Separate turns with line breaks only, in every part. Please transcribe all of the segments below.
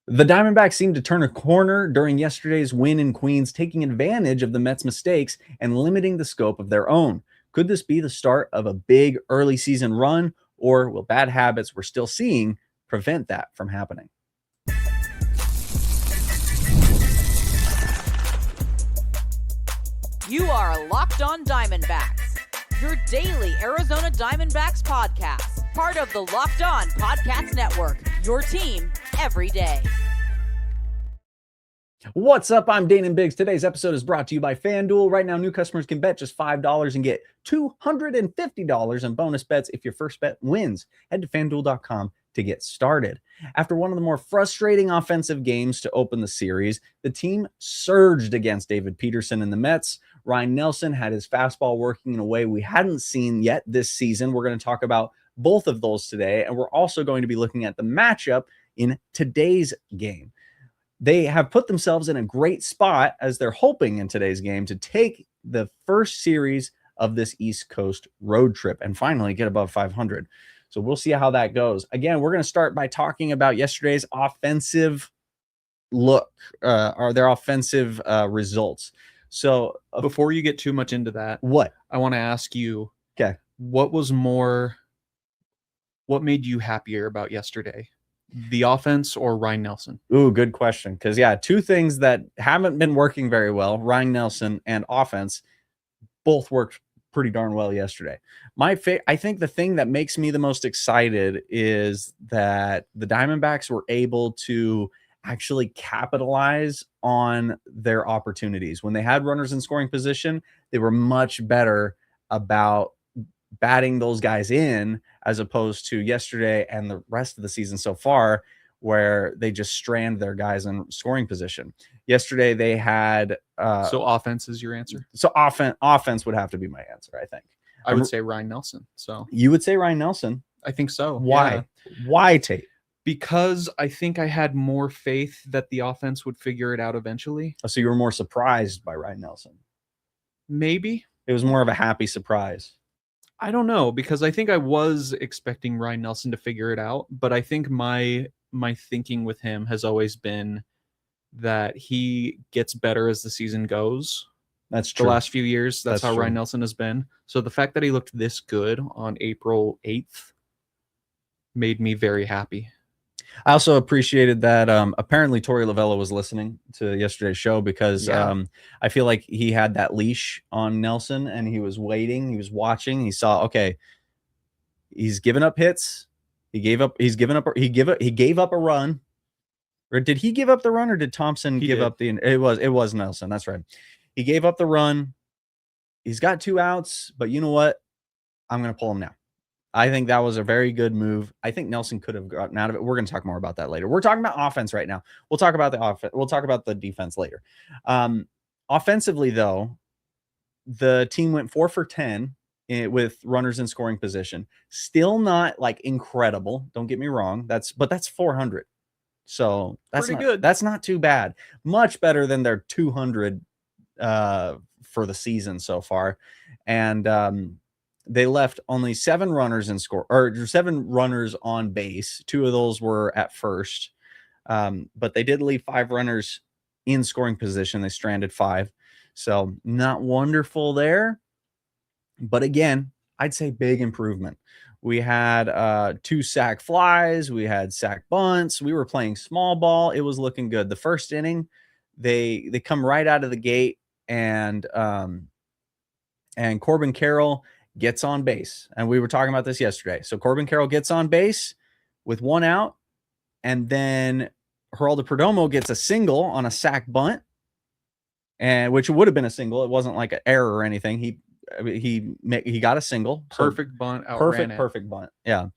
The Diamondbacks seemed to turn a corner during yesterday's win in Queens, taking advantage of the Mets' mistakes and limiting the scope of their own. Could this be the start of a big early season run, or will bad habits we're still seeing prevent that from happening?
You are Locked On Diamondbacks, your daily Arizona Diamondbacks podcast, part of the Locked On Podcast Network, your team every day.
What's up? I'm Daynen Biggs. Today's episode is brought to you by FanDuel. Right now, new customers can bet just $5 and get $250 in bonus bets if your first bet wins. Head to FanDuel.com to get started. After one of the more frustrating offensive games to open the series, the team surged against David Peterson and the Mets. Ryne Nelson had his fastball working in a way we hadn't seen yet this season. We're going to talk about both of those today, and we're also going to be looking at the matchup in today's game. They have put themselves in a great spot as they're hoping in today's game to take the first series of this East Coast road trip and finally get above 500. So we'll see how that goes. Again, we're going to start by talking about yesterday's offensive look, or their offensive results. So
before you get too much into that, I want to ask you,
okay,
what made you happier about yesterday? The offense or Ryne Nelson?
Ooh, good question. Because, yeah, two things that haven't been working very well, Ryne Nelson and offense, both worked pretty darn well yesterday. I think the thing that makes me the most excited is that the Diamondbacks were able to actually capitalize on their opportunities. When they had runners in scoring position, they were much better about batting those guys in as opposed to yesterday and the rest of the season so far, where they just strand their guys in scoring position. Yesterday they had
so offense is your answer?
So offense would have to be my answer, I think.
I would say Ryne Nelson. So
you would say Ryne Nelson?
I think so.
Why? Yeah. Why, Tate?
Because I think I had more faith that the offense would figure it out eventually.
So you were more surprised by Ryne Nelson?
Maybe.
It was more of a happy surprise.
I don't know, because I think I was expecting Ryne Nelson to figure it out, but I think my thinking with him has always been that he gets better as the season goes.
That's true.
The last few years, that's how Ryne Nelson has been. So the fact that he looked this good on April 8th made me very happy.
I also appreciated that apparently Torey Lovullo was listening to yesterday's show because I feel like he had that leash on Nelson and he was waiting, he was watching, he saw, okay, he's given up hits, he gave up a run. Or did he give up the run or did Thompson give up the it was Nelson, that's right. He gave up the run. He's got 2 outs, but you know what? I'm going to pull him now. I think that was a very good move. I think Nelson could have gotten out of it. We're going to talk more about that later. We're talking about offense right now. We'll talk about the offense. We'll talk about the defense later. Offensively, though, the team went 4 for 10 with runners in scoring position. Still not like incredible. Don't get me wrong. That's 400. So that's
pretty good.
That's not too bad. Much better than their 200 for the season so far. And they left only 7 runners in score, or 7 runners on base. 2 of those were at first, but they did leave 5 runners in scoring position. They stranded 5, so not wonderful there. But again, I'd say big improvement. We had 2 sac flies. We had sac bunts. We were playing small ball. It was looking good. The first inning, they come right out of the gate, and Corbin Carroll gets on base. And we were talking about this yesterday. So Corbin Carroll gets on base with 1 out, and then Geraldo Perdomo gets a single on a sac bunt, and which would have been a single. It wasn't like an error or anything. He got a single.
Perfect bunt.
Perfect bunt. Yeah.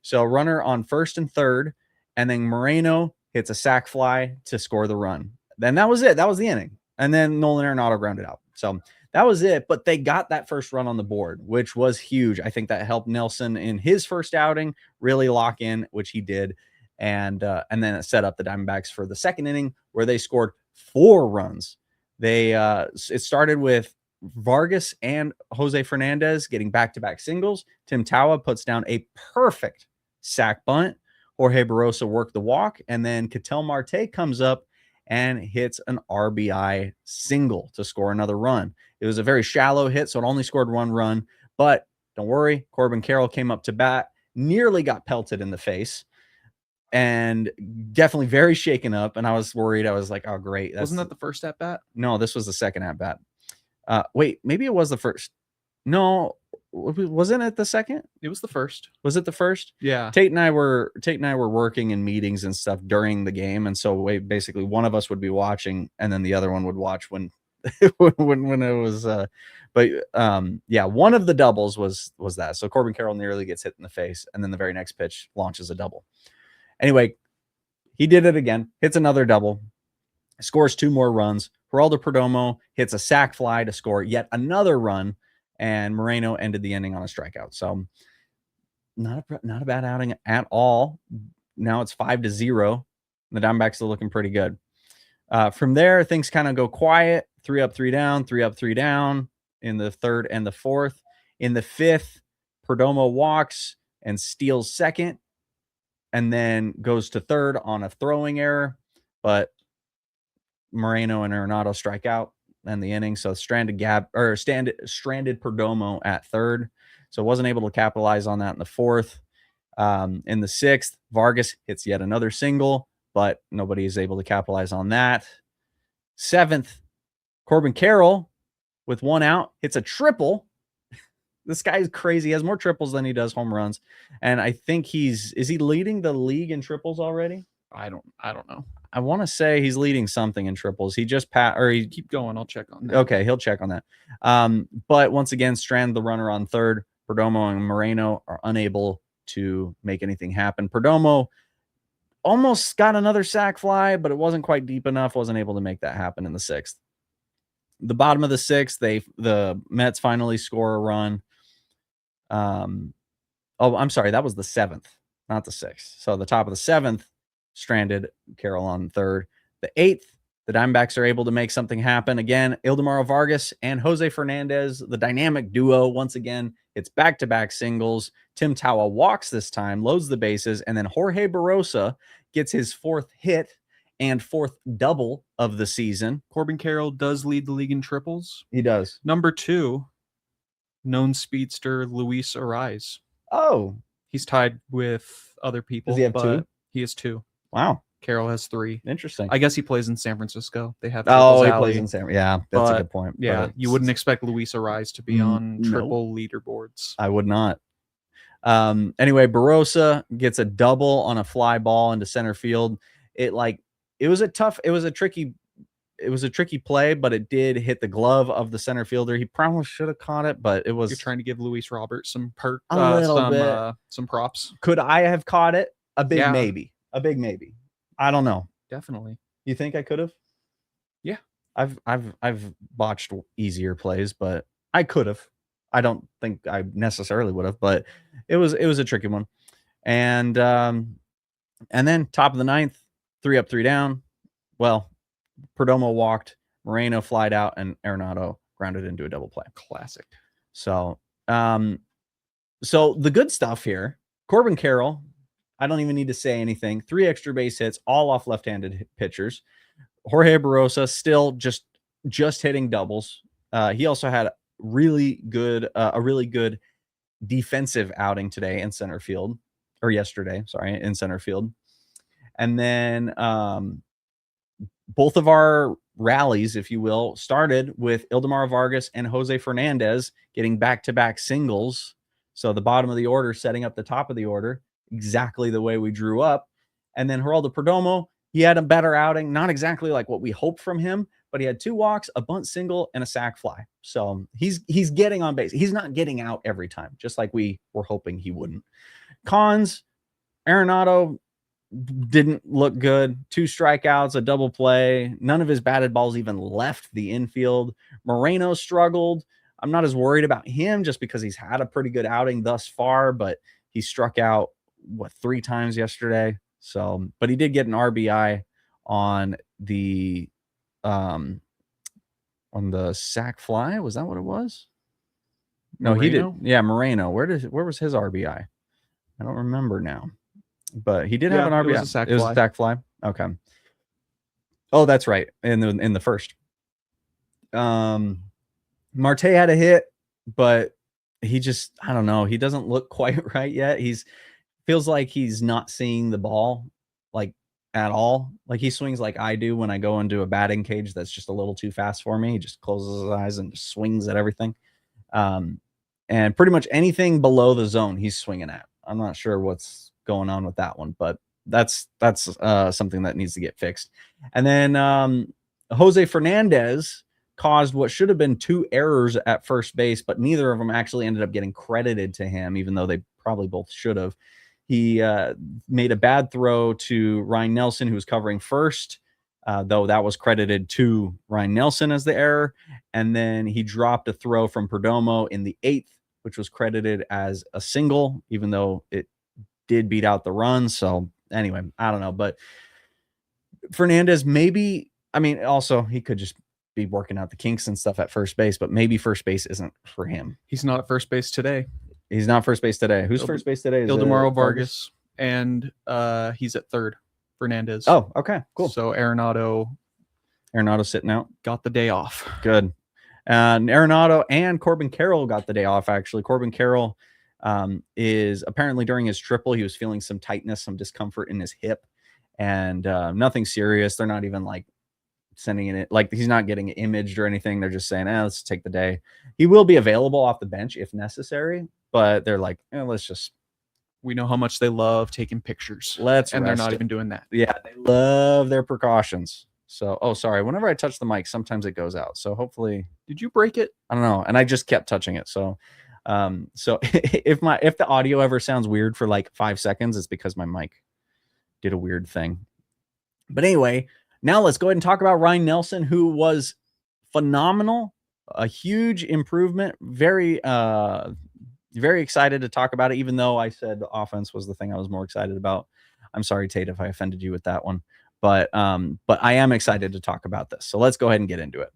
So runner on first and third, and then Moreno hits a sac fly to score the run. Then that was it. That was the inning. And then Nolan Arenado grounded out. So that was it. But they got that first run on the board, which was huge. I think that helped Nelson in his first outing really lock in, which he did. And then it set up the Diamondbacks for the second inning, where they scored 4 runs. It started with Vargas and Jose Fernandez getting back-to-back singles. Tim Tawa puts down a perfect sac bunt. Jorge Barrosa worked the walk, and then Ketel Marte comes up and hits an RBI single to score another run. It was a very shallow hit, so it only scored one run, but don't worry, Corbin Carroll came up to bat, nearly got pelted in the face, and definitely very shaken up. And I was worried. I was like, oh, great.
Wasn't that the first at bat?
No, this was the second at bat. Wait, maybe it was the first. No, wasn't it the second?
It was the first.
Was it the first?
Yeah.
Tate and I were working in meetings and stuff during the game, and so basically one of us would be watching, and then the other one would watch when when it was. Yeah, one of the doubles was that. So Corbin Carroll nearly gets hit in the face, and then the very next pitch launches a double. Anyway, he did it again, hits another double, scores 2 more runs. Geraldo Perdomo hits a sac fly to score yet another run, and Moreno ended the inning on a strikeout. So not a bad outing at all. Now it's 5-0. The Diamondbacks are looking pretty good. From there, things kind of go quiet. 3 up, 3 down, 3 up, 3 down in the third and the fourth. In the fifth, Perdomo walks and steals second, and then goes to third on a throwing error, but Moreno and Arenado strike out in the inning. So stranded Perdomo at third. So wasn't able to capitalize on that in the fourth. In the sixth, Vargas hits yet another single, but nobody is able to capitalize on that. Seventh, Corbin Carroll with 1 out hits a triple. This guy is crazy. He has more triples than he does home runs. And I think is he leading the league in triples already?
I don't know.
I want to say he's leading something in triples. He just
keep going. I'll check on that.
Okay, he'll check on that. But once again, strand the runner on third. Perdomo and Moreno are unable to make anything happen. Perdomo almost got another sac fly, but it wasn't quite deep enough. Wasn't able to make that happen in the sixth. The bottom of the sixth, the Mets finally score a run. I'm sorry, that was the seventh, not the sixth. So the top of the seventh, stranded Carroll on third. The eighth, the Diamondbacks are able to make something happen. Again, Ildemaro Vargas and Jose Fernandez, the dynamic duo, once again, it's back-to-back singles. Tim Tawa walks this time, loads the bases, and then Jorge Barrosa gets his 4th hit and 4th double of the season.
Corbin Carroll does lead the league in triples.
He does.
Number 2, known speedster Luis Ariz.
Oh.
He's tied with other people.
Does he have 2?
He has 2.
Wow.
Carroll has 3.
Interesting.
I guess he plays in San Francisco. They have
he plays in San. Yeah, that's a good point.
Yeah, you wouldn't expect Luis Ariz to be on triple leaderboards.
I would not. Anyway, Barrosa gets a double on a fly ball into center field. It was a tricky play, but it did hit the glove of the center fielder. He probably should have caught it, but it was.
You're trying to give Luis Robert some props.
Could I have caught it? A big maybe. I don't know.
Definitely.
You think I could have?
Yeah.
I've botched easier plays, but I could have. I don't think I necessarily would have, but it was a tricky one. And then top of the ninth, 3 up, 3 down. Well, Perdomo walked, Moreno flied out, and Arenado grounded into a double play.
Classic.
So the good stuff here, Corbin Carroll, I don't even need to say anything. 3 extra base hits, all off left-handed pitchers. Jorge Barrosa still just hitting doubles. He also had a really good defensive outing today in center field, or yesterday, sorry, in center field. And then both of our rallies, if you will, started with Ildemaro Vargas and Jose Fernandez getting back-to-back singles. So the bottom of the order setting up the top of the order, exactly the way we drew up. And then Geraldo Perdomo, he had a better outing, not exactly like what we hoped from him, but he had 2 walks, a bunt single, and a sac fly. So he's getting on base. He's not getting out every time, just like we were hoping he wouldn't. Cons, Arenado didn't look good. 2 strikeouts, a double play. None of his batted balls even left the infield. Moreno struggled. I'm not as worried about him just because he's had a pretty good outing thus far, but he struck out 3 times yesterday. So, but he did get an RBI on the sac fly. Was that what it was? No, Moreno? He did. Yeah, Moreno. Where was his RBI? I don't remember now. but he did have an RBI.
It was a sac
It was
fly.
a sac fly. Okay. Oh, that's right. In the first. Marte had a hit, but he just, I don't know. He doesn't look quite right yet. Feels like he's not seeing the ball like at all. Like he swings like I do when I go into a batting cage that's just a little too fast for me. He just closes his eyes and just swings at everything. And pretty much anything below the zone he's swinging at. I'm not sure what's going on with that one, but that's something that needs to get fixed. And then Jose Fernandez caused what should have been 2 errors at first base, but neither of them actually ended up getting credited to him, even though they probably both should have. He made a bad throw to Ryne Nelson, who was covering first, though that was credited to Ryne Nelson as the error. And then he dropped a throw from Perdomo in the 8th, which was credited as a single, even though it did beat out the run. So anyway, I don't know. But Fernandez, maybe, I mean, also he could just be working out the kinks and stuff at first base, but maybe first base isn't for him.
He's not at first base today.
He's not first base today. Who's first base today?
Eduardo Vargas, and he's at third. Fernandez.
Oh, okay, cool.
So Arenado
sitting out.
Got the day off.
Good. And Arenado and Corbin Carroll got the day off, actually. Corbin Carroll is apparently during his triple, he was feeling some tightness, some discomfort in his hip, and nothing serious. They're not even like sending it, like he's not getting imaged or anything. They're just saying, let's take the day. He will be available off the bench if necessary, but they're like, let's just.
We know how much they love taking pictures.
And
they're not even doing that.
Yeah, they love their precautions. So, sorry. Whenever I touch the mic, sometimes it goes out. So hopefully,
did you break it?
I don't know. And I just kept touching it. So, if the audio ever sounds weird for like 5 seconds, it's because my mic did a weird thing. But anyway, now let's go ahead and talk about Ryne Nelson, who was phenomenal, a huge improvement. Very excited to talk about it, even though I said the offense was the thing I was more excited about. I'm sorry, Tate, if I offended you with that one. But I am excited to talk about this. So let's go ahead and get into it.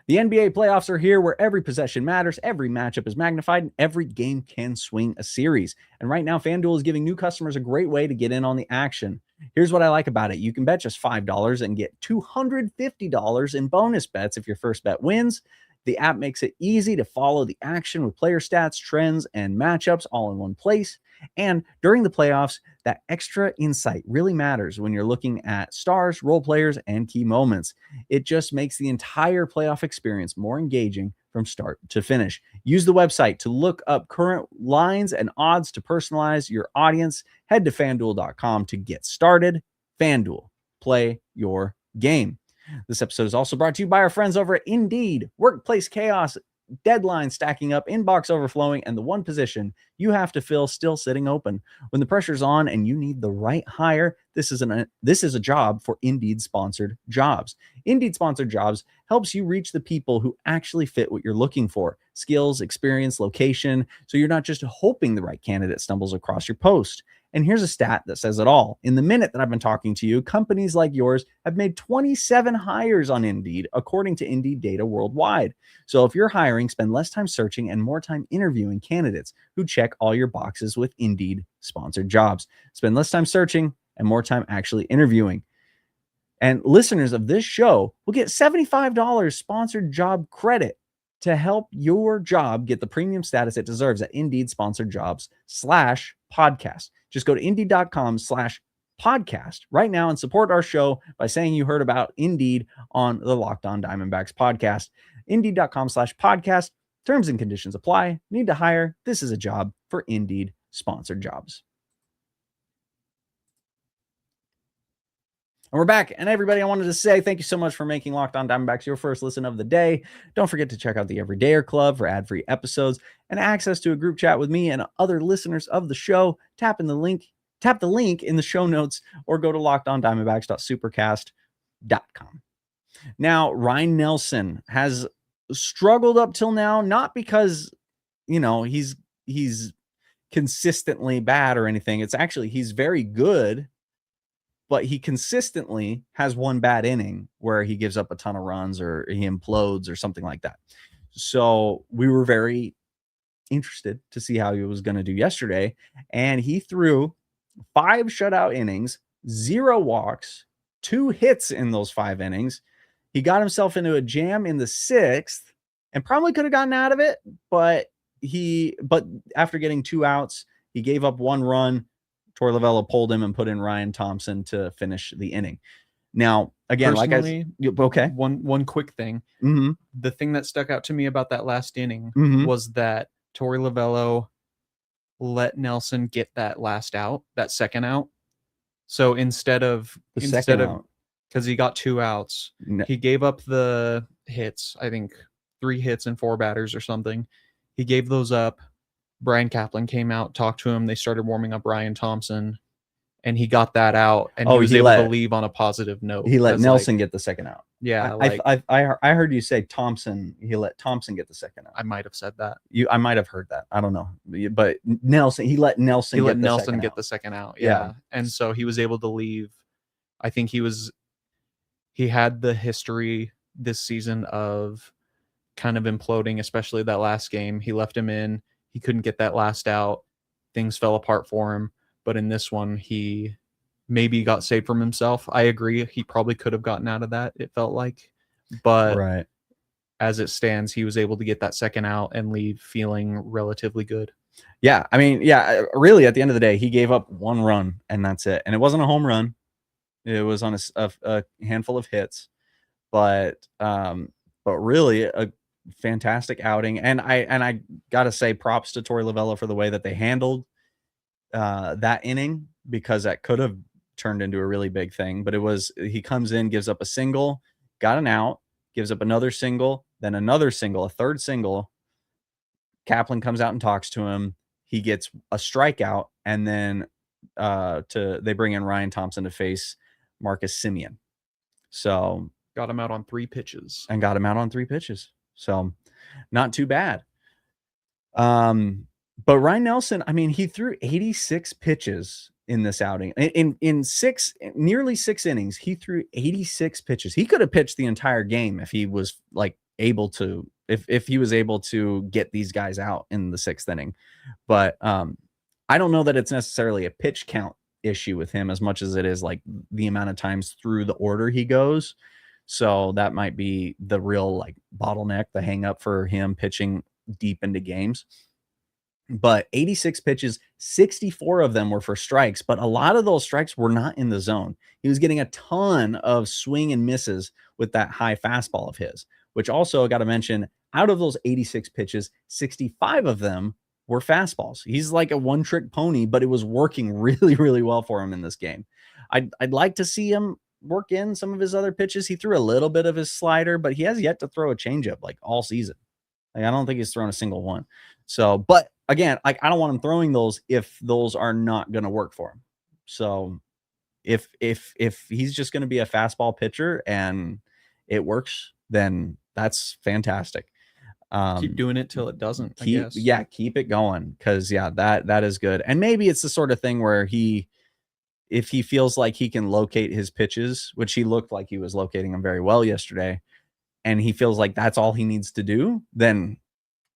The NBA playoffs are here, where every possession matters, every matchup is magnified, and every game can swing a series. And right now, FanDuel is giving new customers a great way to get in on the action. Here's what I like about it. You can bet just $5 and get $250 in bonus bets if your first bet wins. The app makes it easy to follow the action with player stats, trends, and matchups all in one place. And during the playoffs, that extra insight really matters when you're looking at stars, role players, and key moments. It just makes the entire playoff experience more engaging from start to finish. Use the website to look up current lines and odds to personalize your audience. Head to FanDuel.com to get started. FanDuel, play your game. This episode is also brought to you by our friends over at Indeed. Workplace chaos, deadlines stacking up, inbox overflowing, and the one position you have to fill still sitting open. When the pressure's on and you need the right hire, this is a job for Indeed sponsored jobs. Indeed sponsored jobs helps you reach the people who actually fit what you're looking for: skills, experience, location, so you're not just hoping the right candidate stumbles across your post. And here's a stat that says it all. In the minute that I've been talking to you, companies like yours have made 27 hires on Indeed, according to Indeed data worldwide. So if you're hiring, spend less time searching and more time interviewing candidates who check all your boxes with Indeed sponsored jobs. Spend less time searching and more time actually interviewing. And listeners of this show will get $75 sponsored job credit to help your job get the premium status it deserves at Indeed sponsored jobs /podcast. Just go to Indeed.com/podcast right now and support our show by saying you heard about Indeed on the Locked On Diamondbacks podcast. Indeed.com/podcast. Terms and conditions apply. Need to hire? This is a job for Indeed sponsored jobs. And we're back. And everybody, I wanted to say thank you so much for making Locked On Diamondbacks your first listen of the day. Don't forget to check out the Everydayer Club for ad-free episodes and access to a group chat with me and other listeners of the show. Tap the link in the show notes or go to lockedondiamondbacks.supercast.com. Now, Ryne Nelson has struggled up till now, not because, he's consistently bad or anything. It's actually, he's very good, but he consistently has one bad inning where he gives up a ton of runs or he implodes or something like that. So we were very interested to see how he was going to do yesterday. And he threw 5 shutout innings, 0 walks, 2 hits in those 5 innings. He got himself into a jam in the 6th and probably could have gotten out of it, but after getting 2 outs, he gave up 1 run. Torey Lovullo pulled him and put in Ryan Thompson to finish the inning. Now, again, okay.
One quick thing.
Mm-hmm.
The thing that stuck out to me about that last inning
Mm-hmm.
was that Torey Lovullo let Nelson get that last out, that second out. So instead of because he got 2 outs, he gave up the hits, I think 3 hits and 4 batters or something. He gave those up. Brian Kaplan came out, talked to him. They started warming up Ryan Thompson, and he got that out, and he was able to leave on a positive note.
He let Nelson get the second out.
Yeah,
I heard you say Thompson. He let Thompson get the second out.
I might have said that.
I might have heard that. I don't know, but he let Nelson get the second out.
Yeah, and so he was able to leave. I think he had the history this season of kind of imploding, especially that last game. He left him in. He couldn't get that last out. Things fell apart for him. But in this one, he maybe got saved from himself. I agree. He probably could have gotten out of that, it felt like. But as it stands, he was able to get that second out and leave feeling relatively good.
Yeah. I mean, really, at the end of the day, he gave up 1 run, and that's it. And it wasn't a home run. It was on a handful of hits. But really, a fantastic outing. And I got to say props to Torey Lovullo for the way that they handled that inning, because that could have turned into a really big thing. But he comes in, gives up a single, got an out, gives up another single, then another single, a third single. Kaplan comes out and talks to him. He gets a strikeout, and then they bring in Ryan Thompson to face Marcus Semien. So
got him out on 3 pitches.
So not too bad. But Ryne Nelson, I mean, he threw 86 pitches in this outing. In nearly 6 innings, he threw 86 pitches. He could have pitched the entire game if he was able to, if he was able to get these guys out in the 6th inning. But I don't know that it's necessarily a pitch count issue with him as much as it is the amount of times through the order he goes. So that might be the real bottleneck, the hang up for him pitching deep into games. But 86 pitches, 64 of them were for strikes, but a lot of those strikes were not in the zone. He was getting a ton of swing and misses with that high fastball of his, which also I got to mention, out of those 86 pitches, 65 of them were fastballs. He's like a one-trick pony, but it was working really, really well for him in this game. I'd like to see him work in some of his other pitches. He threw a little bit of his slider, but he has yet to throw a changeup all season. I don't think he's thrown a single one. So, but again, I don't want him throwing those if those are not going to work for him. So if he's just going to be a fastball pitcher and it works, then that's fantastic.
Keep doing it till it doesn't.
Keep it going. Cause that is good. And maybe it's the sort of thing where if he feels like he can locate his pitches, which he looked like he was locating them very well yesterday, and he feels like that's all he needs to do, then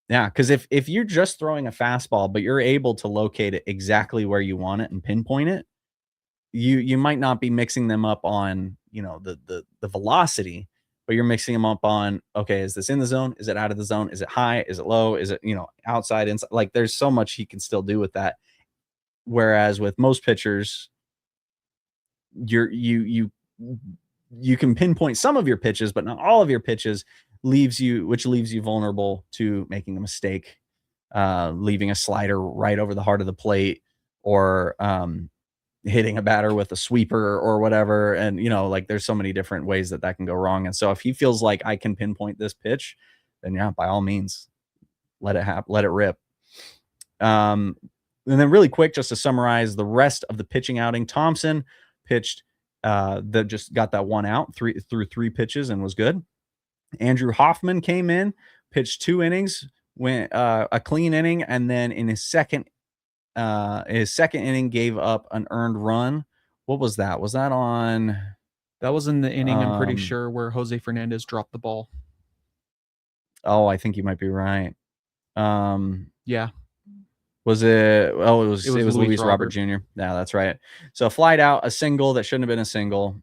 because if you're just throwing a fastball, but you're able to locate it exactly where you want it and pinpoint it, you might not be mixing them up on, the velocity, but you're mixing them up on, okay, is this in the zone? Is it out of the zone? Is it high? Is it low? Is it, outside, inside? There's so much he can still do with that. Whereas with most pitchers, you can pinpoint some of your pitches, but not all of your pitches, which leaves you vulnerable to making a mistake, leaving a slider right over the heart of the plate, or hitting a batter with a sweeper or whatever. And, there's so many different ways that can go wrong. And so if he feels like I can pinpoint this pitch, then by all means, let it happen, let it rip. And then really quick, just to summarize the rest of the pitching outing, Thompson pitched that just got that 1 out through 3 pitches and was good. Andrew Hoffman came in, pitched 2 innings, went a clean inning, and then in his second inning gave up an earned run. What was that? Was that on?
That was in the inning, I'm pretty sure, where Jose Fernandez dropped the ball.
Oh, I think you might be right.
Yeah.
Was it? Oh, it was Luis Robert
Robert
Jr. Yeah, that's right. So flied out, a single that shouldn't have been a single,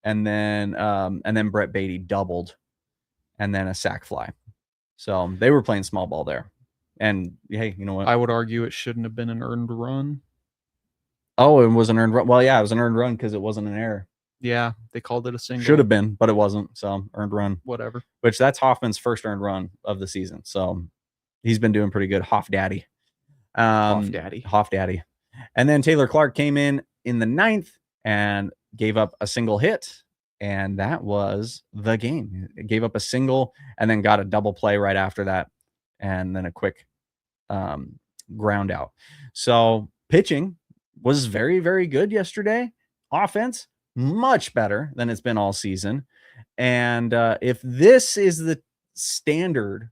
and then Brett Beatty doubled, and then a sac fly. So they were playing small ball there. And hey, you know what?
I would argue it shouldn't have been an earned run.
Oh, it was an earned run. Well, yeah, it was an earned run because it wasn't an error.
Yeah, they called it a single.
Should have been, but it wasn't. So earned run.
Whatever.
Which that's Hoffman's first earned run of the season. So he's been doing pretty good. Hoff Daddy. Hoff Daddy. And then Taylor Clark came in the 9th and gave up a single hit. And that was the game. It gave up a single and then got a double play right after that. And then a quick ground out. So pitching was very, very good yesterday. Offense, much better than it's been all season. And if this is the standard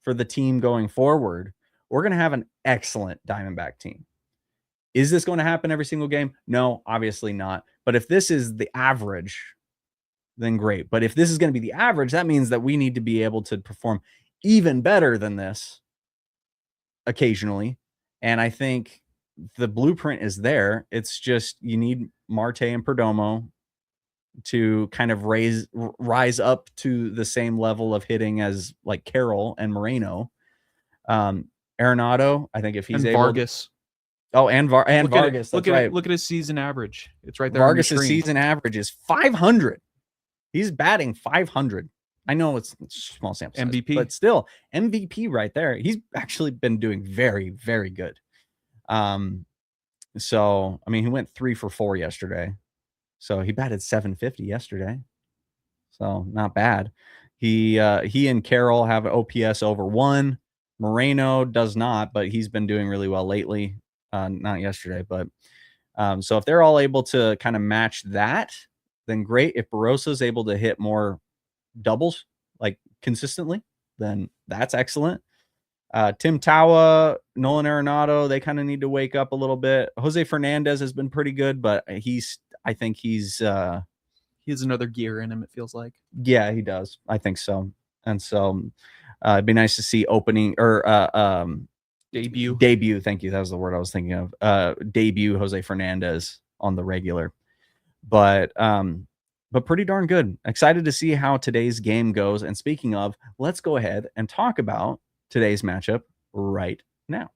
for the team going forward, we're going to have an excellent Diamondback team. Is this going to happen every single game? No, obviously not. But if this is the average, then great. But if this is going to be the average, that means that we need to be able to perform even better than this occasionally. And I think the blueprint is there. It's just you need Marte and Perdomo to kind of rise up to the same level of hitting as like Carroll and Moreno. Arenado, I think if he's able
Vargas.
Vargas.
Look at his season average. It's right there.
Vargas' season average is 500. He's batting 500. I know it's small sample size,
MVP,
but still MVP right there. He's actually been doing very, very good. So I mean, he went 3 for 4 yesterday. So he batted 750 yesterday. So not bad. He and Carroll have an OPS over 1. Moreno does not, but he's been doing really well lately. Not yesterday, but so if they're all able to kind of match that, then great. If Barrosa's able to hit more doubles like consistently, then that's excellent. Tim Tawa, Nolan Arenado, they kind of need to wake up a little bit. Jose Fernandez has been pretty good, but I think he has another gear in him, it feels like. Yeah, he does. I think so. And so it'd be nice to see opening or debut. Thank you. That was the word I was thinking of. Debut Jose Fernandez on the regular. But pretty darn good. Excited to see how today's game goes. And speaking of, let's go ahead and talk about today's matchup right now.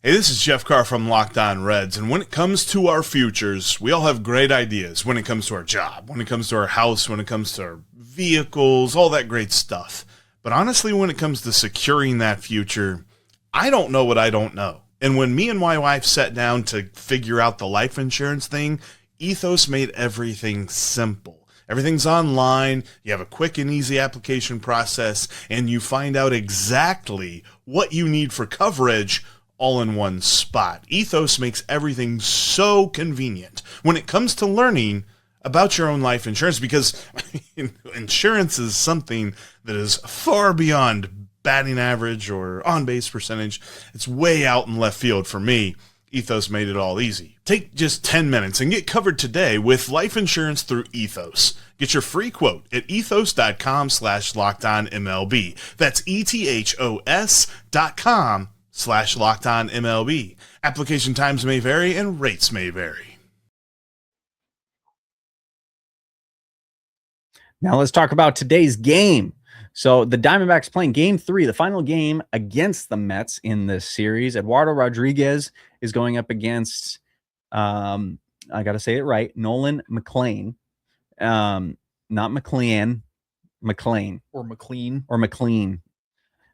Hey, this is Jeff Carr from Locked On Reds, and when it comes to our futures, we all have great ideas when it comes to our job, when it comes to our house, when it comes to our vehicles, all that great stuff. But honestly, when it comes to securing that future, I don't know what I don't know. And when me and my wife sat down to figure out the life insurance thing, Ethos made everything simple. Everything's online, you have a quick and easy application process, and you find out exactly what you need for coverage all in one spot. Ethos makes everything so convenient when it comes to learning about your own life insurance, because insurance is something that is far beyond batting average or on-base percentage. It's way out in left field for me. Ethos made it all easy. Take just 10 minutes and get covered today with life insurance through Ethos. Get your free quote at ethos.com/lockedonmlb. That's ethos.com/lockedonmlb. Application times may vary and rates may vary.
Now let's talk about today's game. So the Diamondbacks playing game 3, the final game against the Mets in this series. Eduardo Rodriguez is going up against, I got to say it right, Nolan McLean. Not McLean, McLean.
Or McLean.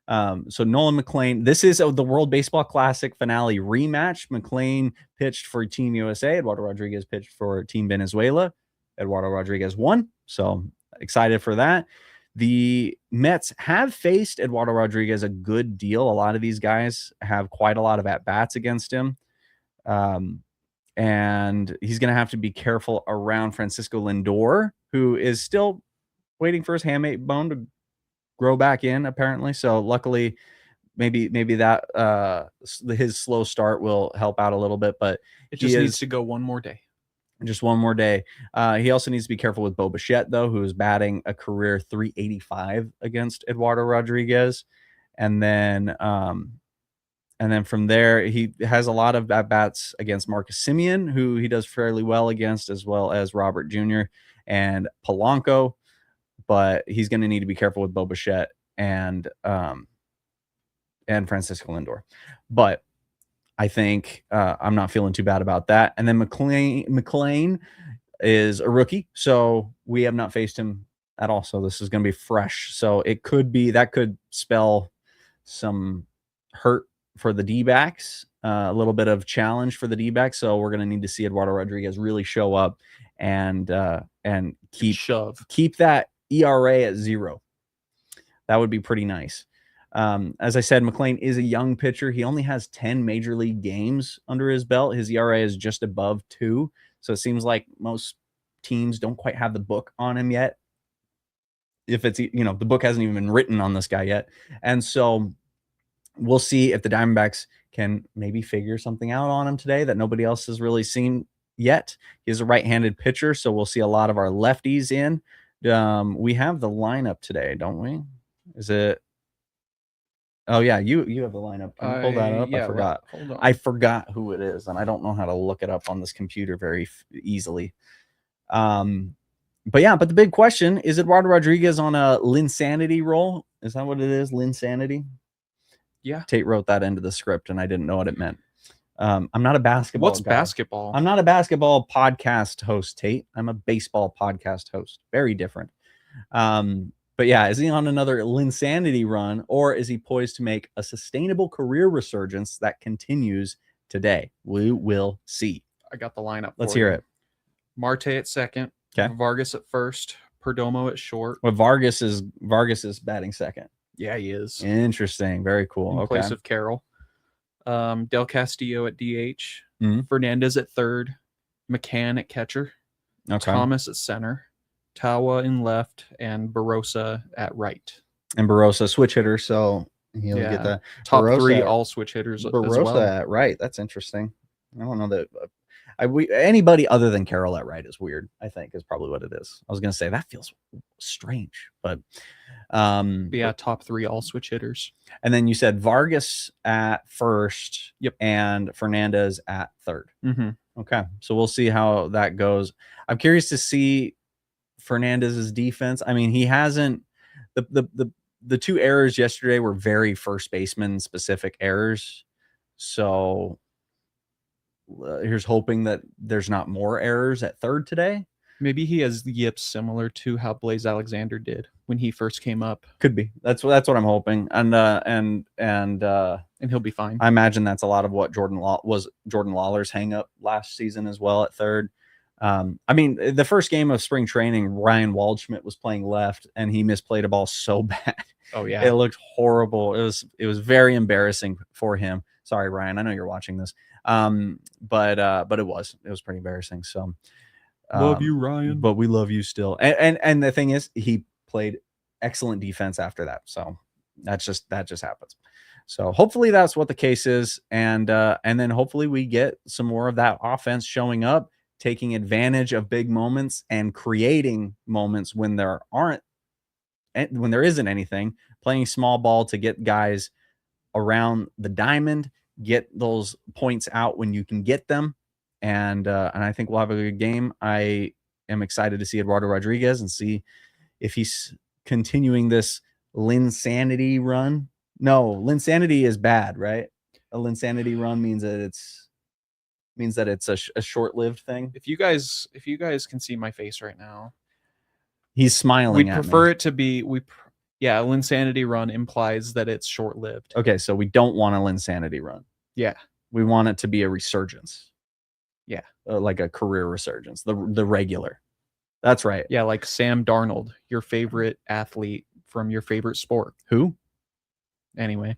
So Nolan McLean, this is the World Baseball Classic finale rematch. McLean pitched for Team USA. Eduardo Rodriguez pitched for Team Venezuela. Eduardo Rodriguez won. So excited for that. The Mets have faced Eduardo Rodriguez a good deal. A lot of these guys have quite a lot of at-bats against him. And he's going to have to be careful around Francisco Lindor, who is still waiting for his hamate bone to grow back in, apparently. So luckily, maybe that his slow start will help out a little bit. But
it just needs to go one more day.
Just one more day. He also needs to be careful with Bo Bichette, though, who is batting a career 385 against Eduardo Rodriguez. And then from there, he has a lot of at-bats against Marcus Semien, who he does fairly well against, as well as Robert Jr. and Polanco. But he's going to need to be careful with Bo Bichette and Francisco Lindor. But I think I'm not feeling too bad about that. And then McLean is a rookie, so we have not faced him at all. So this is going to be fresh. So it could be that could spell some hurt for the D-backs, a little bit of challenge for the D-backs. So we're going to need to see Eduardo Rodriguez really show up and keep that ERA at 0. That would be pretty nice. As I said, McLean is a young pitcher. He only has 10 major league games under his belt. His ERA is just above 2. So it seems like most teams don't quite have the book on him yet. If it's, the book hasn't even been written on this guy yet. And so we'll see if the Diamondbacks can maybe figure something out on him today that nobody else has really seen yet. He's a right-handed pitcher, so we'll see a lot of our lefties in. We have the lineup today, don't we? Is it? Oh yeah, you have the lineup. Can you pull that up?
Yeah,
I forgot.
Hold on.
I forgot who it is, and I don't know how to look it up on this computer very easily. But the big question is Eduardo Rodriguez on a Linsanity roll. Is that what it is? Linsanity?
Yeah.
Tate wrote that into the script, and I didn't know what it meant. I'm not a basketball
What's
guy.
basketball?
I'm not a basketball podcast host, Tate. I'm a baseball podcast host. Very different. But yeah, is he on another Linsanity run, or is he poised to make a sustainable career resurgence that continues today? We will see.
I got the lineup.
Let's hear it.
Marte at second.
Okay.
Vargas at first. Perdomo at short.
Well, Vargas is batting second.
Yeah, he is.
Interesting. Very cool.
In place of Carroll. Del Castillo at DH.
Mhm.
Fernandez at third. McCann at catcher.
Okay.
Thomas at center. Tawa in left, and Barossa at right.
And Barossa switch hitter, so he'll get that.
Top
Barossa
3 all switch hitters
Barossa
as well.
at right. That's interesting. I don't know that anybody other than Carroll at right is weird, I think, is probably what it is. I was going to say that feels strange, but
top 3 all switch hitters.
And then you said Vargas at first.
Yep.
And Fernandez at third.
Mm-hmm.
Okay. So we'll see how that goes. I'm curious to see Fernandez's defense. I mean, he hasn't the 2 errors yesterday were very first baseman specific errors. So here's hoping that there's not more errors at third today.
Maybe he has yips similar to how Blaze Alexander did when he first came up.
Could be. That's what I'm hoping. And
he'll be fine.
I imagine that's a lot of what Jordan Lawler's hang up last season as well at third. I mean, the first game of spring training, Ryan Waldschmidt was playing left, and he misplayed a ball so bad.
Oh yeah,
it looked horrible. It was very embarrassing for him. Sorry, Ryan. I know you're watching this. But it was pretty embarrassing. So,
love you, Ryan.
But we love you still. And the thing is, he played excellent defense after that. So that just happens. So hopefully that's what the case is, and then hopefully we get some more of that offense showing up, taking advantage of big moments and creating moments when there isn't anything, playing small ball to get guys around the diamond, get those points out when you can get them. And I think we'll have a good game. I am excited to see Eduardo Rodriguez and see if he's continuing this Linsanity run. No, Linsanity is bad, right? A Linsanity run means that it's a short-lived thing.
If you guys can see my face right now,
he's smiling.
We prefer it to be a Linsanity run implies that it's short-lived.
Okay, so we don't want a Linsanity run.
Yeah,
we want it to be a resurgence.
Yeah,
like a career resurgence. The regular. That's right.
Yeah, like Sam Darnold, your favorite athlete from your favorite sport.
Who?
Anyway,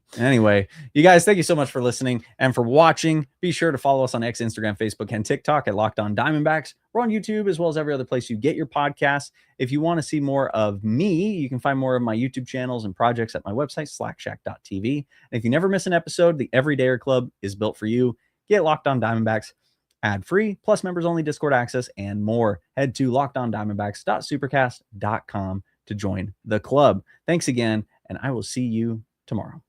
you guys, thank you so much for listening and for watching. Be sure to follow us on X, Instagram, Facebook, and TikTok at Locked On Diamondbacks. We're on YouTube as well as every other place you get your podcasts. If you want to see more of me, you can find more of my YouTube channels and projects at my website, slackshack.tv. And if you never miss an episode, the Everydayer Club is built for you. Get Locked On Diamondbacks ad-free, plus members-only Discord access, and more. Head to lockedondiamondbacks.supercast.com to join the club. Thanks again, and I will see you tomorrow.